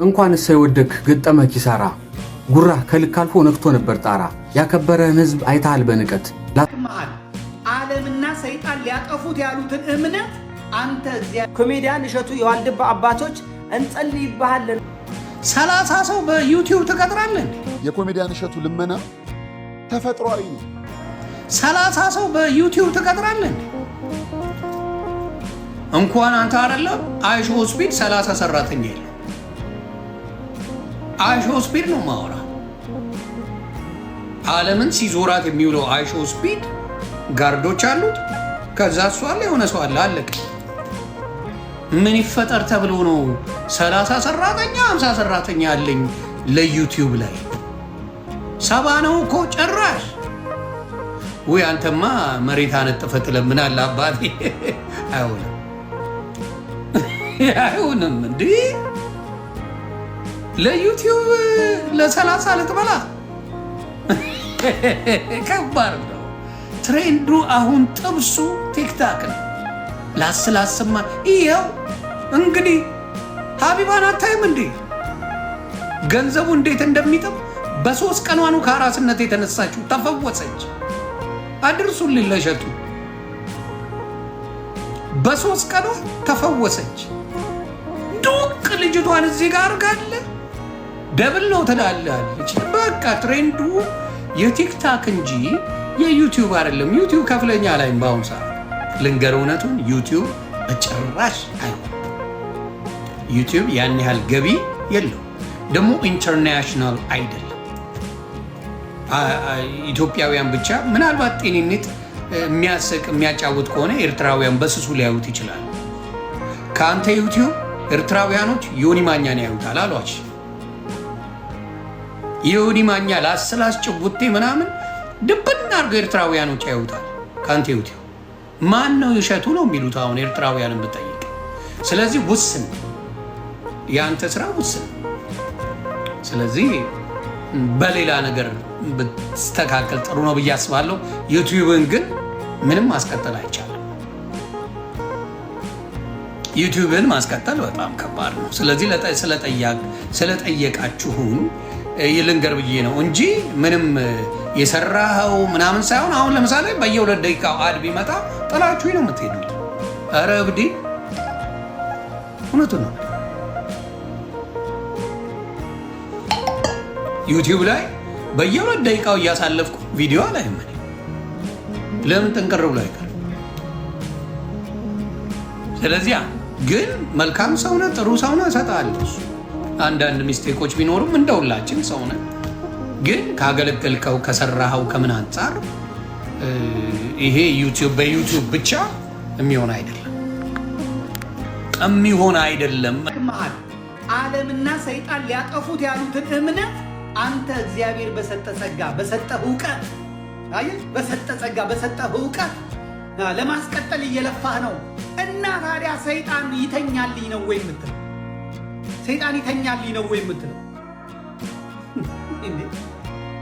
እንኳን ሳይወደክ ገጠመ ኪሳራ ጉራ ከልክ አልፎ ነክቶ ነበር ጣራ ያከበረን ህዝብ አይታል በንቀት ለማል ዓለምና ሰይጣን ሊያጠፉት ያሉትን እምነት አንተ እዚያ ኮሜዲያን እሸቱ የዋልድባ አባቶች እንጸልይብሃለን 30 ሰው በዩቲዩብ ተቀጥራለን የኮሜዲያን እሸቱ ልመና ተፈጥሯዊ ነው 30 ሰው በዩቲዩብ ተቀጥራለን እንኳን አንተ አይደለም አይሾ ስፒድ 30 ሰራተኛ የለው አይሾ ስፒድ ነው ማውራ ዓለምን ሲዞራት የሚውለው አይሾ ስፒድ ጋርዶች አሉት ከዛ ሷል የሆነ ሰው አለ አለቀ ምን ይፈጠር ተብሎ ነው 30 ሰራተኛ 50 ሰራተኛ አለኝ ለዩቲዩብ ላይ ሰባ ነው እኮ ጭራሽ ወይ አንተማ መሬት አነጥፈት ለምናል አባቴ አይሆንም እንዴ ለዩቲዩብ ለ30 ልትበላ ከባድ ነው ትሬንዱ አሁን ጥብሱ ቲክታክ ነው ላስላስማ ይሄው እንግዲህ ሀቢባን አታይም እንዴ ገንዘቡ እንዴት እንደሚጠብ በ3 ቀኗ ነው ከአራስነት የተነሳችው ተፈወሰች አድርሱልኝ ለሸቱ በ3 ቀኗ ተፈወሰች ዱቅ ልጅቷን እዚህ ጋር አርጋለ ደብል ነው ተዳላለች በቃ ትሬንዱ የቲክታክ እንጂ የዩቲዩብ አይደለም ዩቲዩብ ከፍለኛ ላይ ባውን ሰዓት ልንገር እውነቱን ዩቲዩብ በጭራሽ አይሆን ዩቲዩብ ያን ያህል ገቢ የለው ደግሞ ኢንተርናሽናል አይደለም ኢትዮጵያውያን ብቻ ምናልባት ጤንነት የሚያስቅ የሚያጫውት ከሆነ ኤርትራውያን በስሱ ሊያዩት ይችላል ከአንተ ዩቲዩብ ኤርትራውያኖች ዮኒ ማኛን ያዩታል አሏች ዮኒ ማኛ ላስላስ ጭውቴ ምናምን ድብና አድርገው ኤርትራውያኖች ያዩታል ከአንተ ዩቲዩብ ማን ነው እሸቱ ነው የሚሉት አሁን ኤርትራውያንን ብጠይቅ ስለዚህ ውስን የአንተ ስራ ውስን ስለዚህ በሌላ ነገር ብትስተካከል ጥሩ ነው ብዬ አስባለሁ ዩቲዩብን ግን ምንም ማስቀጠል አይቻልም ዩቲዩብን ማስቀጠል በጣም ከባድ ነው ስለዚህ ስለጠየቃችሁን ይልንገር ብዬ ነው እንጂ ምንም የሰራኸው ምናምን ሳይሆን አሁን ለምሳሌ በየ2 ደቂቃው አድ ቢመጣ ጥላችሁ ነው የምትሄዱት ኧረ እብዴ እውነቱን ነው ዩቲዩብ ላይ በየ2 ደቂቃው እያሳለፍኩ ቪዲዮ ላይ ምን ለምን ተንቀረው ላይ ቀር ስለዚህ ግን መልካም ሰው ነው ጥሩ ሰው ነው እሰጣለሁ አንዳንድ ሚስቴኮች ቢኖሩም እንደውላችን ሰው ነው ግን ካገለገልከው ከሰራኸው ከምን አንፃር ይሄ ዩቲዩብ በዩቲዩብ ብቻ የሚሆን አይደለም ዓለምና ሰይጣን ሊያጠፉት ያሉትን እምነት አንተ እግዚአብሔር በሰጠ ጸጋ በሰጠ ዕውቀት አየህ በሰጠ ጸጋ በሰጠ ዕውቀት ለማስቀጠል እየለፋህ ነው እና ታዲያ ሰይጣን ይተኛልኝ ነው ወይ የምትለው ሰይጣን ይተኛልኝ ነው ወይ የምትለው እንዴ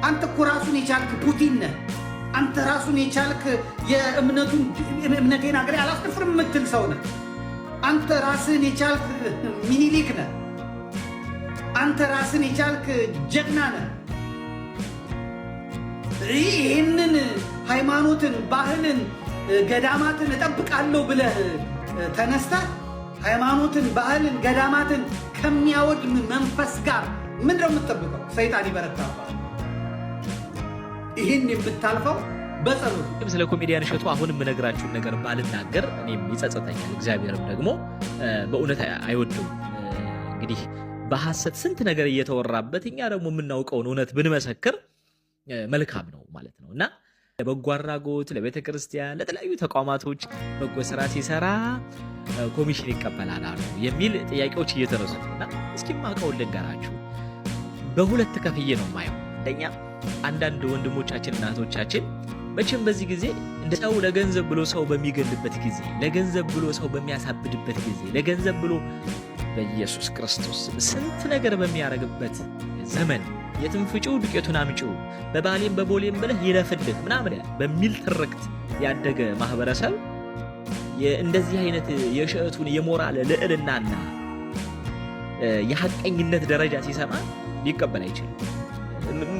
አንተ እኮ ራሱን የቻልክ ፑቲን ነህ አንተ ራሱን የቻልክ የእምነቴን አገሬ አላስደፍርም የምትል ሰው ነህ አንተ ራስን የቻልክ ሚኒሊክ ነህ አንተ ራስን የቻልክ ጀግና ነህ ይህንን ሃይማኖትን ባህልን ገዳማትን እጠብቃለሁ ብለህ ተነስተህ ሃይማኖትን ባህልን ገዳማትን ከሚያወድም መንፈስ ጋር ምንድነው የምትጠብቀው ሰይጣን ይበረታባል ይህን የምታልፈው በጸሎት ስለ ኮሜዲያን እሸቱ አሁንም የምነግራችሁን ነገር ባልናገር እኔም ይጸጸተኛል እግዚአብሔርም ደግሞ በእውነት አይወድም እንግዲህ በሐሰት ስንት ነገር እየተወራበት እኛ ደግሞ የምናውቀውን እውነት ብንመሰክር መልካም ነው ማለት ነው እና ለበጎ አድራጎት ለቤተክርስቲያን ለተለያዩ ተቋማቶች በጎ ስራ ሲሰራ ኮሚሽን ይቀበላል አሉ የሚል ጥያቄዎች እየተነሱ እና እስኪ ማቀው ልንገራችሁ በሁለት ከፍዬ ነው ማየው አንደኛ አንዳንድ ወንድሞቻችን እናቶቻችን መቼም በዚህ ጊዜ እንደ ሰው ለገንዘብ ብሎ ሰው በሚገልበት ጊዜ ለገንዘብ ብሎ ሰው በሚያሳብድበት ጊዜ ለገንዘብ ብሎ በኢየሱስ ክርስቶስ ስንት ነገር በሚያረግበት ዘመን የትንፍጪው ዱቄቱን አምጪው በባሌም በቦሌም ብለህ ይለፍልህ ምናምን በሚል ትርክት ያደገ ማህበረሰብ እንደዚህ አይነት የእሸቱን የሞራል ልዕልናና የሐቀኝነት ደረጃ ሲሰማ ሊቀበል አይችልም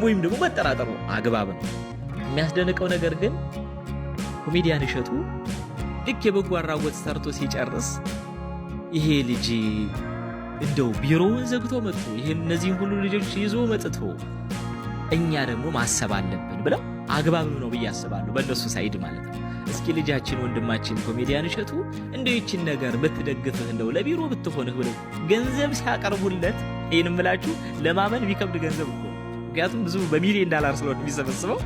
ወይም ደግሞ መጠራጠሩ አግባብ ነው። የሚያስደንቀው ነገር ግን ኮሜዲያን እሸቱ ልክ የበጎ አድራጎት ሰርቶ ሲጨርስ ይሄ ልጅ እንደው ቢሮውን ዘግቶ መጥቶ እነዚህን ሁሉ ልጆች ይዞ መጥቶ እኛ ደግሞ ማሰብ አለብን ብለው አግባብ ነው ብዬ አስባለሁ በእነሱ ሳይድ ማለት ነው። እስኪ ልጃችን ወንድማችን ኮሜዲያን እሸቱ እንደው ይችን ነገር ብትደግፍህ እንደው ለቢሮ ብትሆንህ ብለው ገንዘብ ሲያቀርቡለት ይሄንም ብላችሁ ለማመን ቢከብድ ገንዘብ እኮ ምክንያቱም ብዙ በሚሊዮን ዶላር ስለሆነ የሚሰበስበው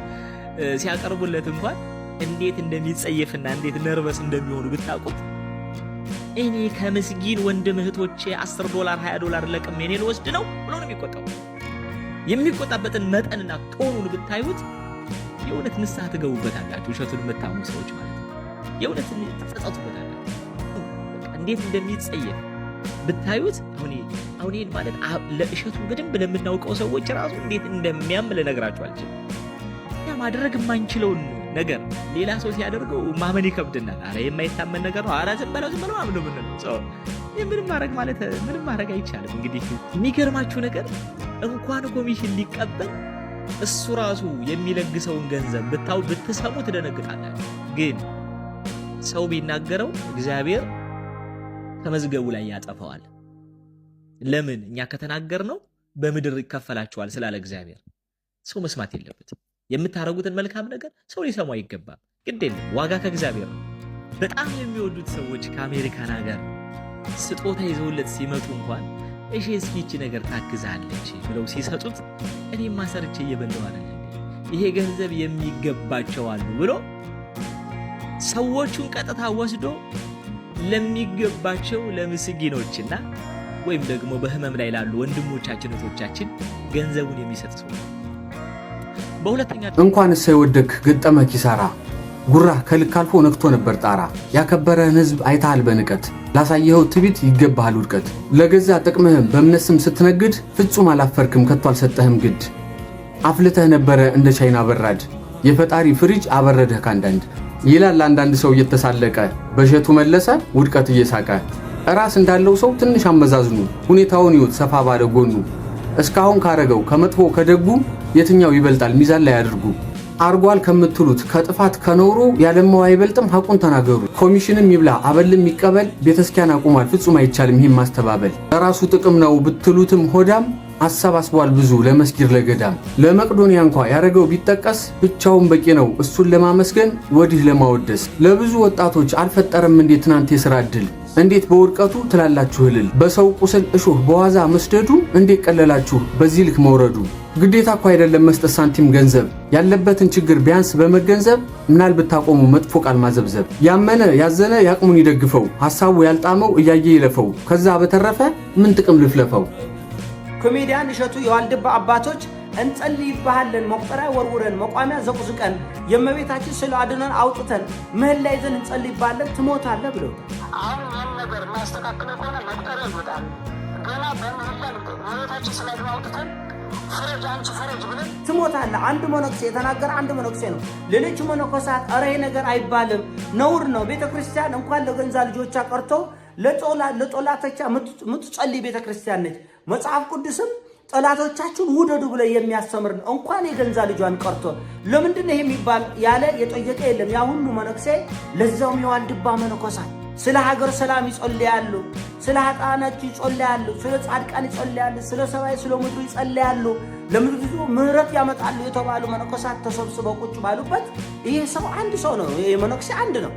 ሲያቀርቡለት እንኳን እንዴት እንደሚጸየፍና እንዴት ነርቨስ እንደሚሆኑ ብታውቁት እኔ ከምስጊን ወንድም እህቶቼ $10 $20 ለቅሜ እኔ ልወስድ ነው ብሎ ነው የሚቆጣው። የሚቆጣበትን መጠንና ቶኑን ብታዩት የእውነት ንስሐ ትገቡበታላችሁ። እሸቱን የምታሙ ሰዎች ማለት ነው የእውነት ትጸጸቱበታላችሁ። እንዴት እንደሚጸየፍ ብታዩት አሁን ማለት ለእሸቱ በደንብ ለምናውቀው ሰዎች ራሱ እንዴት እንደሚያም ልነግራችሁ አልችልም። ያ ማድረግ የማንችለውን ነገር ሌላ ሰው ሲያደርገው ማመን ይከብድናል። አረ የማይታመን ነገር ነው። አረ ዝም በለው አምነው ምንድነው ምንም ማድረግ ማለት ምንም ማድረግ አይቻልም። እንግዲህ የሚገርማችሁ ነገር እንኳን ኮሚሽን ሊቀበል እሱ ራሱ የሚለግሰውን ገንዘብ ብትሰሙ ትደነግጣላችሁ። ግን ሰው ቢናገረው እግዚአብሔር ከመዝገቡ ላይ ያጠፋዋል። ለምን? እኛ ከተናገርነው በምድር ይከፈላችኋል ስላለ እግዚአብሔር ሰው መስማት የለበትም። የምታረጉትን መልካም ነገር ሰው ሊሰማ አይገባም። ግድ የለም ዋጋ ከእግዚአብሔር ነው። በጣም የሚወዱት ሰዎች ከአሜሪካን ሀገር ስጦታ ይዘውለት ሲመጡ እንኳን እሺ እስኪ እቺ ነገር ታግዛለች ብለው ሲሰጡት እኔማ ሰርቼ እየበላሁ አይደል ይሄ ገንዘብ የሚገባቸው አሉ ብሎ ሰዎቹን ቀጥታ ወስዶ ለሚገባቸው ለምስኪኖችና ወይም ደግሞ በህመም ላይ ላሉ ወንድሞቻችን እህቶቻችን ገንዘቡን የሚሰጥ ሰው በሁለተኛ እንኳንስ ሳይወደክ ገጠመ ኪሳራ ጉራ ከልክ አልፎ ነክቶ ነበር ጣራ ያከበረህን ህዝብ አይታል በንቀት ላሳየኸው ትቢት ይገባሃል ውድቀት ለገዛ ጥቅምህም በእምነት ስም ስትነግድ ፍጹም አላፈርክም ከቶ አልሰጠህም ግድ አፍልተህ ነበረ እንደ ቻይና በራድ የፈጣሪ ፍሪጅ አበረደህ ካንዳንድ ይላል አንዳንድ ሰው እየተሳለቀ በእሸቱ መለሰ ውድቀት እየሳቀ ራስ እንዳለው ሰው ትንሽ አመዛዝኑ ሁኔታውን ይወት ሰፋ ባለ ጎኑ እስካሁን ካረገው ከመጥፎ ከደጉ የትኛው ይበልጣል ሚዛን ላይ አድርጉ አርጓል ከምትሉት ከጥፋት ከኖሩ ያለማው አይበልጥም ሐቁን ተናገሩ ኮሚሽንም ይብላ አበልም ይቀበል ቤተክርስቲያን አቁሟል ፍጹም አይቻልም ይሄን ማስተባበል ለራሱ ጥቅም ነው ብትሉትም ሆዳም አሰባስቧል ብዙ ለመስጊድ ለገዳም ለመቅዶኒያ እንኳን ያረገው ቢጠቀስ ብቻውን በቂ ነው እሱን ለማመስገን ወዲህ ለማወደስ ለብዙ ወጣቶች አልፈጠረም እንዴት ትናንት የሥራ ዕድል እንዴት በውድቀቱ ትላላችሁ እልል በሰው ቁስል እሾህ በዋዛ መስደዱ እንዴት ቀለላችሁ በዚህ ልክ መውረዱ ግዴታ እኮ አይደለም መስጠት ሳንቲም ገንዘብ ያለበትን ችግር ቢያንስ በመገንዘብ ምናል ብታቆሙ መጥፎ ቃል ማዘብዘብ ያመነ ያዘነ ያቅሙን ይደግፈው ሐሳቡ ያልጣመው እያየ ይለፈው ከዛ በተረፈ ምን ጥቅም ልፍለፈው ኮሜዲያን እሸቱ የዋልድባ አባቶች እንጸልይብሃለን መቁጠሪያ ወርውረን መቋሚያ ዘቁዝቀን የእመቤታችን ስለ አድነን አውጥተን ምህላ ይዘን እንጸልይብሃለን ትሞታለህ ብለው አሁን ያን ነገር ማስተካከለ ከሆነ መቁጠሪያ ይወጣል ገና በምህላ እመቤታችን ስለ አድነን አውጥተን ፈረጅ አንቺ ፈረጅ ብለን ትሞታለህ አንድ መነኩሴ የተናገረ አንድ መነኩሴ ነው ሌሎች መነኮሳት ኧረ ይሄ ነገር አይባልም ነውር ነው ቤተክርስቲያን እንኳን ለገንዛ ልጆቿ ቀርቶ ለጦላቶቿ ምትጸልይ ቤተክርስቲያን ነች መጽሐፍ ቅዱስም ጠላቶቻችሁን ውደዱ ብለ የሚያስተምር ነው እንኳን የገንዛ ልጇን ቀርቶ ለምንድን ነው የሚባል ያለ የጠየቀ የለም ያ ሁሉ መነኩሴ ለዛውም የዋልድባ መነኮሳት ስለ ሀገር ሰላም ይጸልያሉ ስለ ኃጣናት ይጸልያሉ ስለ ጻድቃን ይጸልያሉ ስለ ሰማይ ስለ ምድር ይጸልያሉ ለምድሩ ምህረት ያመጣሉ የተባሉ መነኮሳት ተሰብስበው ቁጭ ባሉበት ይሄ ሰው አንድ ሰው ነው ይሄ መነኩሴ አንድ ነው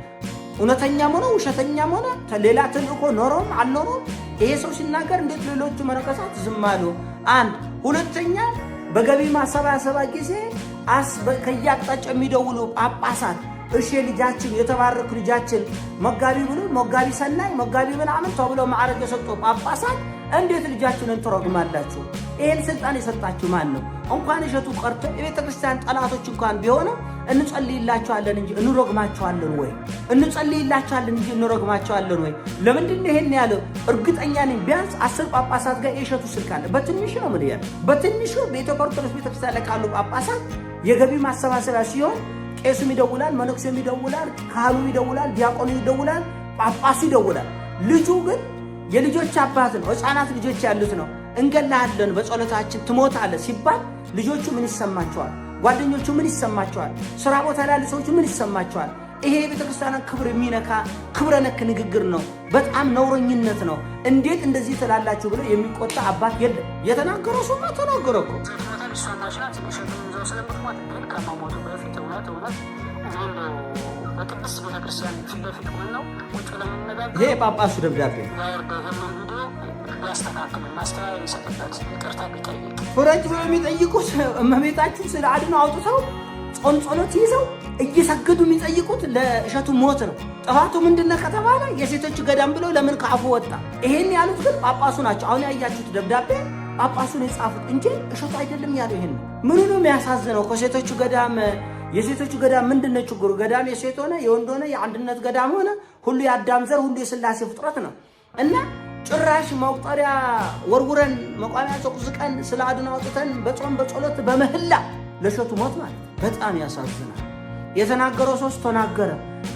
እውነተኛም ሆነ ውሸተኛም ሆነ ሌላ ተልእኮ ኖሮም አልኖሮም ይሄ ሰው ሲናገር እንዴት ሌሎቹ መነኮሳት ዝም አሉ አንድ ሁለተኛ በገቢ ማሰባሰባ ጊዜ ከያቅጣጫ የሚደውሉ ጳጳሳት እሺ ልጃችን የተባረኩ ልጃችን መጋቢ ብሎ መጋቢ ሰናይ መጋቢ ምናምን ተብሎ ማዕረግ የሰጠው ጳጳሳት እንዴት ልጃችንን ትረግማላችሁ ይሄን ስልጣን የሰጣችሁ ማን ነው እንኳን እሸቱ ቀርቶ የቤተክርስቲያን ጠላቶች እንኳን ቢሆኑ እንጸልይላችኋለን እንጂ እንረግማችኋለን ወይ እንጸልይላችኋለን እንጂ እንረግማችኋለን ወይ ለምንድን ነው ይሄን ያለው እርግጠኛ ነኝ ቢያንስ 10 ጳጳሳት ጋር የእሸቱ ስልክ አለ በትንሹ ነው ማለት ያለው በትንሹ በኢትዮጵያ ቤተክርስቲያን ላይ ካሉ ጳጳሳት የገቢ ማሰባሰቢያ ሲሆን ቄሱም ይደውላል መነኩሴም ይደውላል ካህኑ ይደውላል ዲያቆኑ ይደውላል ጳጳሱ ይደውላል ልጁ ግን የልጆች አባት ነው፣ ህፃናት ልጆች ያሉት ነው። እንገላለን በጸሎታችን ትሞታለህ ሲባል ልጆቹ ምን ይሰማቸዋል? ጓደኞቹ ምን ይሰማቸዋል? ስራ ቦታ ላይ ያሉ ሰዎች ምን ይሰማቸዋል? ይሄ የቤተክርስቲያንን ክብር የሚነካ ክብረ ነክ ንግግር ነው። በጣም ነውረኝነት ነው። እንዴት እንደዚህ ትላላችሁ ብሎ የሚቆጣ አባት የለም። የተናገረው ሰው ተናገረ እኮ ይሄ ጳጳሱ ደብዳቤ ፍረጅ ብለው የሚጠይቁት እመቤታችን ስለ አድኖ አውጥተው ጾም ጸሎት ይዘው እየሰገዱ የሚጠይቁት ለእሸቱ ሞት ነው። ጥፋቱ ምንድነው ከተባለ የሴቶች ገዳም ብለው ለምን ከአፉ ወጣ? ይሄን ያሉት ግን ጳጳሱ ናቸው። አሁን ያያችሁት ደብዳቤ ጳጳሱን የጻፉት እንጂ እሸቱ አይደለም ያለው። ይሄን ምኑ ነው የሚያሳዝነው? ከሴቶቹ ገዳም የሴቶቹ ገዳም ምንድነው ችግሩ? ገዳም የሴት ሆነ የወንድ ሆነ የአንድነት ገዳም ሆነ ሁሉ የአዳም ዘር ሁሉ የሥላሴ ፍጥረት ነው እና ጭራሽ መቁጠሪያ ወርውረን መቋሚያ ዘቅዝቀን ስለ አድኖ አውጥተን በጾም በጸሎት በመህላ ለእሸቱ ሞት ማለት በጣም ያሳዝናል። የተናገረው ሰው ተናገረ።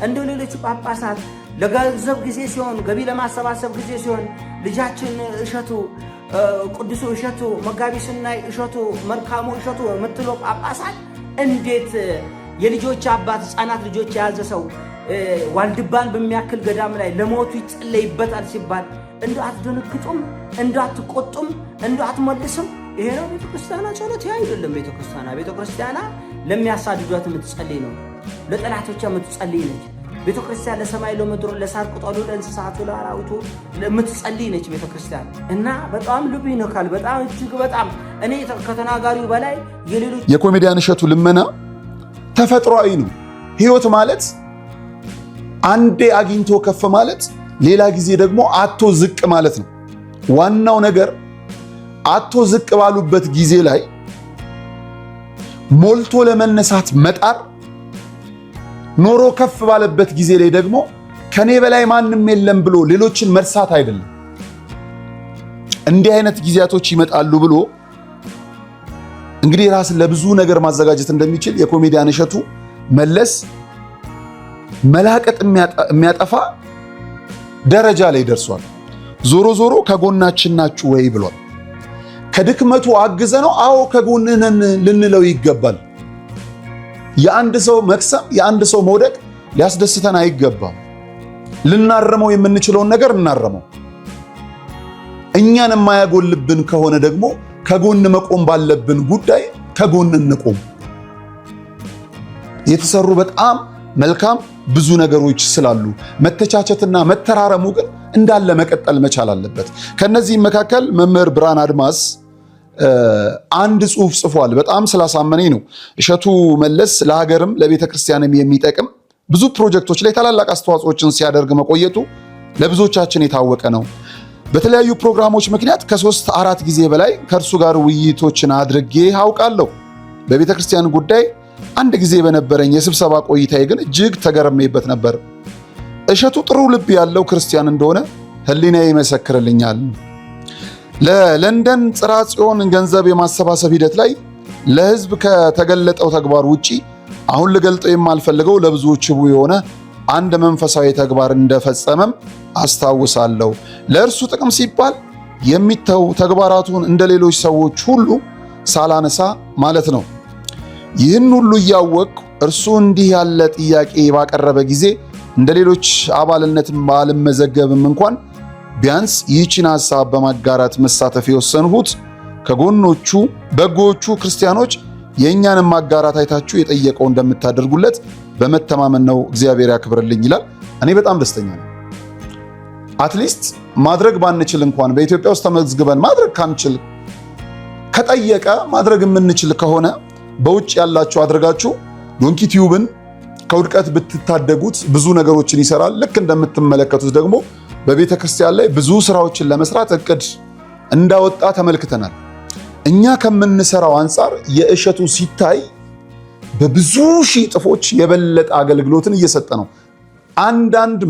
እንደው ሌሎቹ ጳጳሳት ለገንዘብ ጊዜ ሲሆን ገቢ ለማሰባሰብ ጊዜ ሲሆን ልጃችን እሸቱ ቅዱሱ እሸቱ መጋቢ ስናይ እሸቱ መልካሙ እሸቱ የምትለው ጳጳሳት እንዴት የልጆች አባት ህፃናት ልጆች የያዘ ሰው ዋልድባን በሚያክል ገዳም ላይ ለሞቱ ይጸለይበታል ሲባል እንዶ አትደነግጡም? እንዶ አትቆጡም? እንዶ አትመልስም? ይሄ ነው ቤተክርስቲያና ጸሎት። ይሄ አይደለም ቤተክርስቲያና ለሚያሳድዷት የምትጸልይ ነው። ለጠላቶቿ የምትጸልይ ነች ቤተክርስቲያን። ለሰማይ ለምድር ለሳር ቅጠሉ ለእንስሳቱ ለአራዊቱ የምትጸልይ ነች ቤተክርስቲያን። እና በጣም ልብ ይነካል። በጣም እጅግ በጣም እኔ ከተናጋሪው በላይ የሌሎች የኮሜዲያን እሸቱ ልመና ተፈጥሯዊ ነው። ህይወት ማለት አንዴ አግኝቶ ከፍ ማለት፣ ሌላ ጊዜ ደግሞ አቶ ዝቅ ማለት ነው። ዋናው ነገር አቶ ዝቅ ባሉበት ጊዜ ላይ ሞልቶ ለመነሳት መጣር፣ ኖሮ ከፍ ባለበት ጊዜ ላይ ደግሞ ከኔ በላይ ማንም የለም ብሎ ሌሎችን መርሳት አይደለም። እንዲህ አይነት ጊዜያቶች ይመጣሉ ብሎ እንግዲህ ራስን ለብዙ ነገር ማዘጋጀት እንደሚችል የኮሜዲያን እሸቱ መለስ መላቀጥ የሚያጠፋ ደረጃ ላይ ደርሷል። ዞሮ ዞሮ ከጎናችን ናችሁ ወይ ብሏል። ከድክመቱ አግዘ ነው። አዎ ከጎንህ ነን ልንለው ይገባል። የአንድ ሰው መክሰም የአንድ ሰው መውደቅ ሊያስደስተን አይገባም። ልናረመው የምንችለውን ነገር እናረመው። እኛን የማያጎልብን ከሆነ ደግሞ ከጎን መቆም ባለብን ጉዳይ ከጎን እንቆም። የተሰሩ በጣም መልካም ብዙ ነገሮች ስላሉ መተቻቸትና መተራረሙ ግን እንዳለ መቀጠል መቻል አለበት። ከነዚህም መካከል መምህር ብርሃን አድማስ አንድ ጽሑፍ ጽፏል። በጣም ስላሳመነኝ ነው። እሸቱ መለስ ለሀገርም ለቤተ ክርስቲያንም የሚጠቅም ብዙ ፕሮጀክቶች ላይ ታላላቅ አስተዋጽኦችን ሲያደርግ መቆየቱ ለብዙዎቻችን የታወቀ ነው። በተለያዩ ፕሮግራሞች ምክንያት ከ3-4 ጊዜ በላይ ከእርሱ ጋር ውይይቶችን አድርጌ አውቃለሁ። በቤተ ክርስቲያን ጉዳይ አንድ ጊዜ በነበረኝ የስብሰባ ቆይታዬ ግን እጅግ ተገርሜበት ነበር። እሸቱ ጥሩ ልብ ያለው ክርስቲያን እንደሆነ ሕሊናዬ ይመሰክርልኛል። ለለንደን ጽርሐ ጽዮን ገንዘብ የማሰባሰብ ሂደት ላይ ለሕዝብ ከተገለጠው ተግባር ውጪ አሁን ልገልጠው የማልፈልገው ለብዙዎች ሕቡዕ የሆነ አንድ መንፈሳዊ ተግባር እንደፈጸመም አስታውሳለሁ። ለእርሱ ጥቅም ሲባል የሚተው ተግባራቱን እንደ ሌሎች ሰዎች ሁሉ ሳላነሳ ማለት ነው። ይህን ሁሉ እያወቅሁ እርሱ እንዲህ ያለ ጥያቄ ባቀረበ ጊዜ እንደ ሌሎች አባልነትን ባልመዘገብም እንኳን ቢያንስ ይህችን ሐሳብ በማጋራት መሳተፍ የወሰንሁት ከጎኖቹ በጎቹ ክርስቲያኖች የእኛንም ማጋራት አይታችሁ የጠየቀው እንደምታደርጉለት በመተማመን ነው። እግዚአብሔር ያክብርልኝ ይላል። እኔ በጣም ደስተኛ ነኝ። አትሊስት ማድረግ ባንችል እንኳን በኢትዮጵያ ውስጥ ተመዝግበን ማድረግ ካንችል ከጠየቀ ማድረግ የምንችል ከሆነ በውጭ ያላችሁ አድርጋችሁ ዶንኪ ቲዩብን ከውድቀት ብትታደጉት ብዙ ነገሮችን ይሰራል። ልክ እንደምትመለከቱት ደግሞ በቤተ ክርስቲያን ላይ ብዙ ስራዎችን ለመስራት እቅድ እንዳወጣ ተመልክተናል። እኛ ከምንሰራው አንጻር የእሸቱ ሲታይ በብዙ ሺህ እጥፎች የበለጠ አገልግሎትን እየሰጠ ነው። አንዳንድ